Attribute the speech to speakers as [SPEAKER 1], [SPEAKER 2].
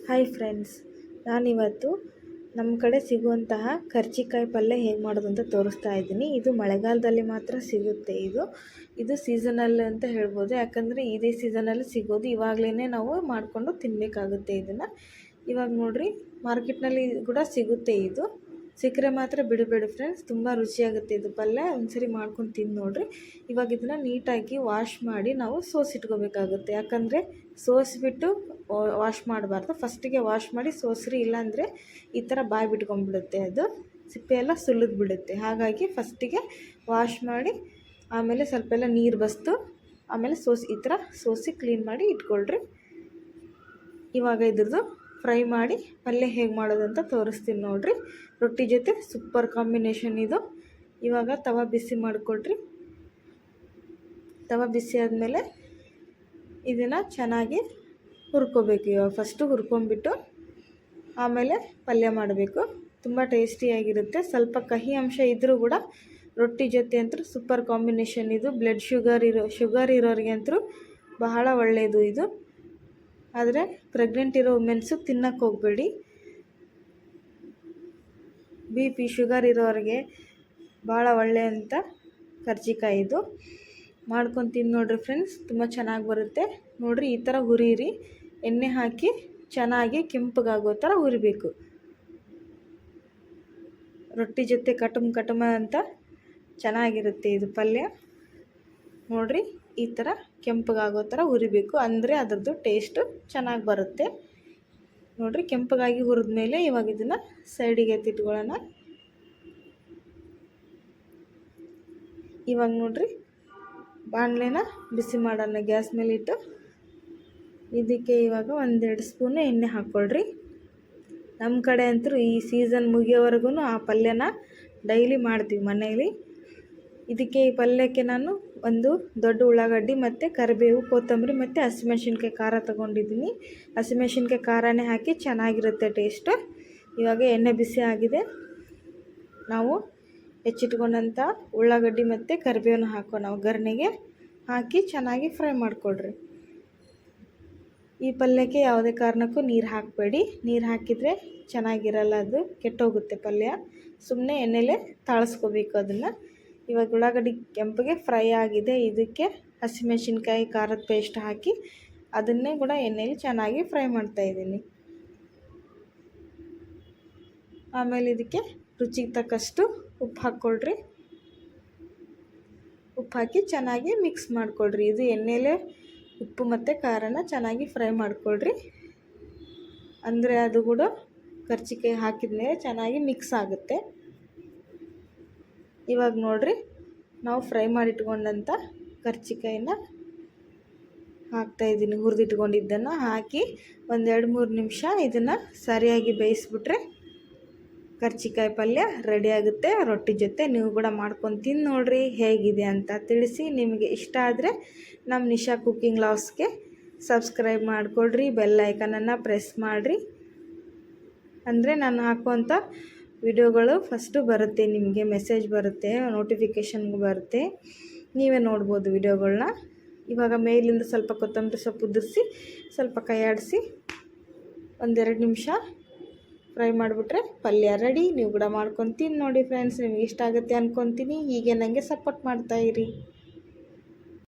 [SPEAKER 1] Hi friends, ನಾನಿವತ್ತು ನಮ್ಮ ಕಡೆ ಸಿಗುವಂತಹ ಕರ್ಜಿಕಾಯಿ ಪಲ್ಯ ಹೇಗೆ ಮಾಡೋದು ಅಂತ ತೋರಿಸ್ತಾ ಇದ್ದೀನಿ. ಇದು ಮಳೆಗಾಲದಲ್ಲಿ ಮಾತ್ರ ಸಿಗುತ್ತೆ. ಇದು ಸೀಸನಲ್ ಅಂತ ಹೇಳ್ಬೋದು. ಯಾಕಂದರೆ ಇದೇ ಸೀಸನಲ್ಲಿ ಸಿಗೋದು. ಇವಾಗಲೇ ನಾವು ಮಾಡಿಕೊಂಡು ತಿನ್ನಬೇಕಾಗುತ್ತೆ. ಇದನ್ನು ಇವಾಗ ನೋಡಿರಿ, ಮಾರ್ಕೆಟ್ನಲ್ಲಿ ಕೂಡ ಸಿಗುತ್ತೆ. ಇದು ಸಿಕ್ಕರೆ ಮಾತ್ರ ಬಿಡಬೇಡಿ ಫ್ರೆಂಡ್ಸ್, ತುಂಬ ರುಚಿಯಾಗುತ್ತೆ ಇದು ಪಲ್ಯ. ಒಂದ್ಸರಿ ಮಾಡ್ಕೊಂಡು ತಿಂದು ನೋಡಿರಿ. ಇವಾಗ ಇದನ್ನು ನೀಟಾಗಿ ವಾಶ್ ಮಾಡಿ ನಾವು ಸೋಸಿಟ್ಕೋಬೇಕಾಗುತ್ತೆ. ಯಾಕಂದರೆ ಸೋಸಿಬಿಟ್ಟು ವಾಶ್ ಮಾಡಬಾರ್ದು. ಫಸ್ಟಿಗೆ ವಾಶ್ ಮಾಡಿ ಸೋಸ್ರಿ, ಇಲ್ಲಾಂದರೆ ಈ ಥರ ಬಾಯಿ ಬಿಟ್ಕೊಂಡ್ಬಿಡುತ್ತೆ, ಅದು ಸಿಪ್ಪೆ ಎಲ್ಲ ಸುಲಿದು ಬಿಡುತ್ತೆ. ಹಾಗಾಗಿ ಫಸ್ಟಿಗೆ ವಾಶ್ ಮಾಡಿ ಆಮೇಲೆ ಸ್ವಲ್ಪ ಎಲ್ಲ ನೀರು ಬಸ್ತು ಆಮೇಲೆ ಈ ಥರ ಸೋಸಿ ಕ್ಲೀನ್ ಮಾಡಿ ಇಟ್ಕೊಳ್ರಿ. ಇವಾಗ ಇದ್ರದ್ದು ಫ್ರೈ ಮಾಡಿ ಪಲ್ಯ ಹೇಗೆ ಮಾಡೋದು ಅಂತ ತೋರಿಸ್ತೀನಿ ನೋಡಿರಿ. ರೊಟ್ಟಿ ಜೊತೆ ಸೂಪರ್ ಕಾಂಬಿನೇಷನ್ ಇದು. ಇವಾಗ ತವ ಬಿಸಿ ಮಾಡಿಕೊಳ್ರಿ. ತವ ಬಿಸಿ ಆದಮೇಲೆ ಇದನ್ನು ಚೆನ್ನಾಗಿ ಹುರ್ಕೋಬೇಕು. ಇವಾಗ ಫಸ್ಟು ಹುರ್ಕೊಂಬಿಟ್ಟು ಆಮೇಲೆ ಪಲ್ಯ ಮಾಡಬೇಕು. ತುಂಬ ಟೇಸ್ಟಿಯಾಗಿರುತ್ತೆ. ಸ್ವಲ್ಪ ಕಹಿ ಅಂಶ ಇದ್ದರೂ ಕೂಡ ರೊಟ್ಟಿ ಜೊತೆ ಅಂತೂ ಸೂಪರ್ ಕಾಂಬಿನೇಷನ್ ಇದು. ಬ್ಲಡ್ ಶುಗರ್ ಇರೋರಿಗೆ ಅಂತೂ ಬಹಳ ಒಳ್ಳೆಯದು ಇದು. ಆದರೆ ಪ್ರೆಗ್ನೆಂಟ್ ಇರೋ ವುಮೆನ್ಸು ತಿನ್ನಕ್ಕೆ ಹೋಗಬೇಡಿ. BP ಶುಗರ್ ಇರೋರಿಗೆ ಭಾಳ ಒಳ್ಳೆಯಂಥ ಕರ್ಜಿಕಾಯಿ ಇದು. ಮಾಡ್ಕೊಂಡು ತಿಂದು ನೋಡಿರಿ ಫ್ರೆಂಡ್ಸ್, ತುಂಬ ಚೆನ್ನಾಗಿ ಬರುತ್ತೆ. ನೋಡಿರಿ, ಈ ಥರ ಹುರಿಯಿರಿ. ಎಣ್ಣೆ ಹಾಕಿ ಚೆನ್ನಾಗಿ ಕೆಂಪಗಾಗೋ ಥರ ಹುರಿಬೇಕು. ರೊಟ್ಟಿ ಜೊತೆ ಕಟುಮ ಅಂತ ಚೆನ್ನಾಗಿರುತ್ತೆ ಇದು ಪಲ್ಯ. ನೋಡಿರಿ, ಈ ಥರ ಕೆಂಪಗಾಗೋ ಥರ ಹುರಿಬೇಕು. ಅಂದರೆ ಅದರದ್ದು ಟೇಸ್ಟು ಚೆನ್ನಾಗಿ ಬರುತ್ತೆ. ನೋಡಿರಿ, ಕೆಂಪಗಾಗಿ ಹುರಿದ್ಮೇಲೆ ಇವಾಗ ಇದನ್ನು ಸೈಡಿಗೆ ಎತ್ತಿಟ್ಕೊಳ್ಳೋಣ. ಇವಾಗ ನೋಡಿರಿ, ಬಾಣಲೆನ ಬಿಸಿ ಮಾಡೋಣ ಗ್ಯಾಸ್ ಮೇಲೆ ಇಟ್ಟು. ಇದಕ್ಕೆ ಇವಾಗ 1-2 ಸ್ಪೂನು ಎಣ್ಣೆ ಹಾಕ್ಕೊಳ್ರಿ. ನಮ್ಮ ಕಡೆ ಅಂತೂ ಈ ಸೀಸನ್ ಮುಗಿಯೋವರೆಗೂ ಆ ಪಲ್ಯನ ಡೈಲಿ ಮಾಡ್ತೀವಿ ಮನೆಯಲ್ಲಿ. ಇದಕ್ಕೆ ಈ ಪಲ್ಯಕ್ಕೆ ನಾನು ಒಂದು ದೊಡ್ಡ ಉಳ್ಳಾಗಡ್ಡಿ ಮತ್ತು ಕರಿಬೇವು, ಕೊತ್ತಂಬರಿ ಮತ್ತು ಹಸಿಮೆಣ್ಸಿನ್ಕಾಯಿ ಖಾರ ತೊಗೊಂಡಿದ್ದೀನಿ. ಹಸಿಮೆಣ್ಸಿನ್ಕಾಯಿ ಖಾರನೇ ಹಾಕಿ ಚೆನ್ನಾಗಿರುತ್ತೆ ಟೇಸ್ಟು. ಇವಾಗ ಎಣ್ಣೆ ಬಿಸಿ ಆಗಿದೆ. ನಾವು ಹೆಚ್ಚಿಟ್ಕೊಂಡಂಥ ಉಳ್ಳಾಗಡ್ಡಿ ಮತ್ತು ಕರಿಬೇವನ್ನ ನಾವು ಒಗ್ಗರಣೆಗೆ ಹಾಕಿ ಚೆನ್ನಾಗಿ ಫ್ರೈ ಮಾಡಿಕೊಡ್ರಿ. ಈ ಪಲ್ಯಕ್ಕೆ ಯಾವುದೇ ಕಾರಣಕ್ಕೂ ನೀರು ಹಾಕಬೇಡಿ. ನೀರು ಹಾಕಿದರೆ ಚೆನ್ನಾಗಿರಲ್ಲ, ಅದು ಕೆಟ್ಟೋಗುತ್ತೆ ಪಲ್ಯ. ಸುಮ್ಮನೆ ಎಣ್ಣೆಲೇ ತಾಳಿಸ್ಕೋಬೇಕು ಅದನ್ನು. ಇವಾಗ ಉಳ್ಳಾಗಡ್ಡಿ ಕೆಂಪಗೆ ಫ್ರೈ ಆಗಿದೆ. ಇದಕ್ಕೆ ಹಸಿಮೆಣ್ಸಿನ್ಕಾಯಿ ಖಾರದ ಪೇಸ್ಟ್ ಹಾಕಿ ಅದನ್ನೇ ಕೂಡ ಎಣ್ಣೆಯಲ್ಲಿ ಚೆನ್ನಾಗಿ ಫ್ರೈ ಮಾಡ್ತಾಯಿದ್ದೀನಿ. ಆಮೇಲೆ ಇದಕ್ಕೆ ರುಚಿಗೆ ತಕ್ಕಷ್ಟು ಉಪ್ಪು ಹಾಕ್ಕೊಳ್ರಿ. ಉಪ್ಪು ಹಾಕಿ ಚೆನ್ನಾಗಿ ಮಿಕ್ಸ್ ಮಾಡಿಕೊಳ್ರಿ. ಇದು ಎಣ್ಣೆಲೇ ಉಪ್ಪು ಮತ್ತು ಖಾರನ ಚೆನ್ನಾಗಿ ಫ್ರೈ ಮಾಡಿಕೊಳ್ರಿ. ಅಂದರೆ ಅದು ಕೂಡ ಕರ್ಜಿಕಾಯಿ ಹಾಕಿದ ಮೇಲೆ ಚೆನ್ನಾಗಿ ಮಿಕ್ಸ್ ಆಗುತ್ತೆ. ಇವಾಗ ನೋಡಿರಿ, ನಾವು ಫ್ರೈ ಮಾಡಿಟ್ಕೊಂಡಂಥ ಕರ್ಜಿಕಾಯಿನ ಹಾಕ್ತಾಯಿದ್ದೀನಿ. ಹುರಿದಿಟ್ಕೊಂಡಿದ್ದನ್ನು ಹಾಕಿ 1-2-3 ನಿಮಿಷ ಇದನ್ನು ಸರಿಯಾಗಿ ಬೇಯಿಸ್ಬಿಟ್ರೆ ಕರ್ಜಿಕಾಯಿ ಪಲ್ಯ ರೆಡಿ ಆಗುತ್ತೆ. ರೊಟ್ಟಿ ಜೊತೆ ನೀವು ಕೂಡ ಮಾಡ್ಕೊಂಡು ತಿಂದು ನೋಡಿರಿ, ಹೇಗಿದೆ ಅಂತ ತಿಳಿಸಿ. ನಿಮಗೆ ಇಷ್ಟ ಆದರೆ ನಮ್ಮ ನಿಶಾ ಕುಕ್ಕಿಂಗ್ ಲಾಗ್ಸ್ಗೆ ಸಬ್ಸ್ಕ್ರೈಬ್ ಮಾಡಿಕೊಡ್ರಿ. ಬೆಲ್ ಐಕನನ್ನು ಪ್ರೆಸ್ ಮಾಡಿರಿ. ಅಂದರೆ ನಾನು ಹಾಕುವಂಥ ವಿಡಿಯೋಗಳು ಫಸ್ಟು ಬರುತ್ತೆ, ನಿಮಗೆ ಮೆಸೇಜ್ ಬರುತ್ತೆ, ನೋಟಿಫಿಕೇಷನ್ ಬರುತ್ತೆ, ನೀವೇ ನೋಡ್ಬೋದು ವಿಡಿಯೋಗಳನ್ನ. ಇವಾಗ ಮೇಲಿಂದ ಸ್ವಲ್ಪ ಕೊತ್ತಂಬರಿ ಸೊಪ್ಪು ಉದುರಿಸಿ ಸ್ವಲ್ಪ ಕೈ ಆಡಿಸಿ 1-2 ನಿಮಿಷ ಫ್ರೈ ಮಾಡಿಬಿಟ್ರೆ ಪಲ್ಯ ರೆಡಿ. ನೀವು ಕೂಡ ಮಾಡ್ಕೊಂಡು ತಿಂದು ನೋಡಿ ಫ್ರೆಂಡ್ಸ್, ನಿಮ್ಗೆ ಇಷ್ಟ ಆಗುತ್ತೆ ಅಂದ್ಕೊತೀನಿ. ಹೀಗೆ ನನಗೆ ಸಪೋರ್ಟ್ ಮಾಡ್ತಾಯಿರಿ.